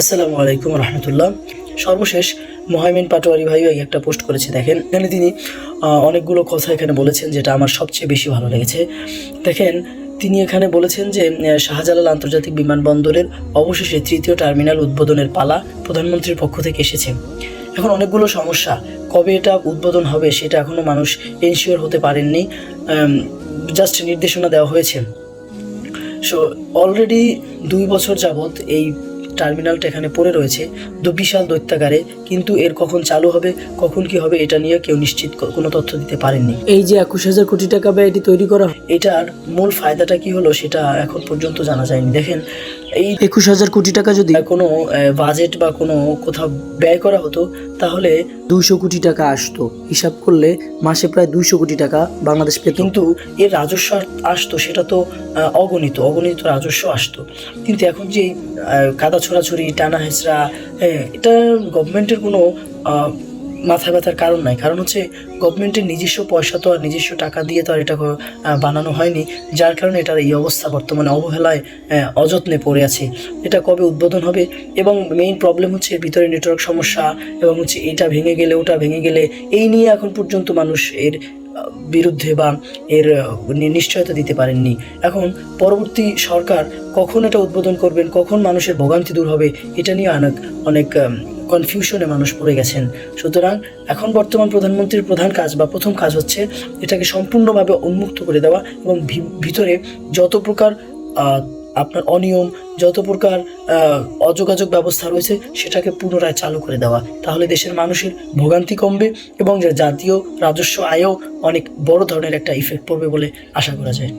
আসসালামু আলাইকুম রহমতুল্লাহ। সর্বশেষ মোহাইমিন পাটোয়ারি ভাই একটা পোস্ট করেছে, দেখেন এখানে তিনি অনেকগুলো কথা এখানে বলেছেন, যেটা আমার সবচেয়ে বেশি ভালো লেগেছে। দেখেন তিনি এখানে বলেছেন যে শাহজালাল আন্তর্জাতিক বিমানবন্দরের অবশেষে তৃতীয় টার্মিনাল উদ্বোধনের পালা প্রধানমন্ত্রীর পক্ষ থেকে এসেছে। এখন অনেকগুলো সমস্যা, কবে এটা উদ্বোধন হবে সেটা এখনও মানুষ এনশিওর হতে পারেননি, জাস্ট নির্দেশনা দেওয়া হয়েছে। সো অলরেডি 2 বছর যাবৎ এই টার্মিনালটা এখানে পড়ে রয়েছে বিশাল দৈত্যাগারে, কিন্তু এর কখন চালু হবে, কখন কি হবে, এটা নিয়ে কেউ নিশ্চিত কোনো তথ্য দিতে পারেননি। এই যে 21,000 কোটি টাকা ব্যয় এটি তৈরি করা, এটার মূল ফায়দাটা কি হলো সেটা এখন পর্যন্ত জানা যায়নি। দেখেন এই 21,000 কোটি টাকা যদি কোনো বাজেট বা কোনো কোথাও ব্যয় করা হতো তাহলে 200 কোটি টাকা আসতো। হিসাব করলে মাসে প্রায় 200 কোটি টাকা বাংলাদেশ পেত, কিন্তু এর রাজস্ব আসতো সেটা তো অগণিত রাজস্ব আসতো। কিন্তু এখন যে কাদা ছোড়াছুড়ি, টানা হেঁচড়া, এটা গভর্নমেন্টের কোনো মাথা ব্যথার কারণ নাই। কারণ হচ্ছে গভর্নমেন্টের নিজস্ব পয়সা তো আর নিজস্ব টাকা দিয়ে তো আর এটা বানানো হয়নি, যার কারণে এটার এই অবস্থা বর্তমানে অবহেলায় অযত্নে পড়ে আছে। এটা কবে উদ্বোধন হবে? এবং মেইন প্রবলেম হচ্ছে এর ভিতরে নেটওয়ার্ক সমস্যা, এবং হচ্ছে এটা ভেঙে গেলে ওটা ভেঙে গেলে, এই নিয়ে এখন পর্যন্ত মানুষ এর বিরুদ্ধে বা এর নিশ্চয়তা দিতে পারেননি। এখন পরবর্তী সরকার কখন এটা উদ্বোধন করবেন, কখন মানুষের ভোগান্তি দূর হবে, এটা নিয়ে অনেক কনফিউশনে মানুষ পড়ে গেছেন। সুতরাং এখন বর্তমান প্রধানমন্ত্রীর প্রধান কাজ বা প্রথম কাজ হচ্ছে এটাকে সম্পূর্ণভাবে উন্মুক্ত করে দেওয়া, এবং ভিতরে যত প্রকার আপনার অনিয়ম, যত প্রকার অযোগাযোগ ব্যবস্থা রয়েছে সেটাকে পুনরায় চালু করে দেওয়া। তাহলে দেশের মানুষের ভোগান্তি কমবে এবং জাতীয় রাজস্ব আয়েও অনেক বড় ধরনের একটা ইফেক্ট পড়বে বলে আশা করা যায়।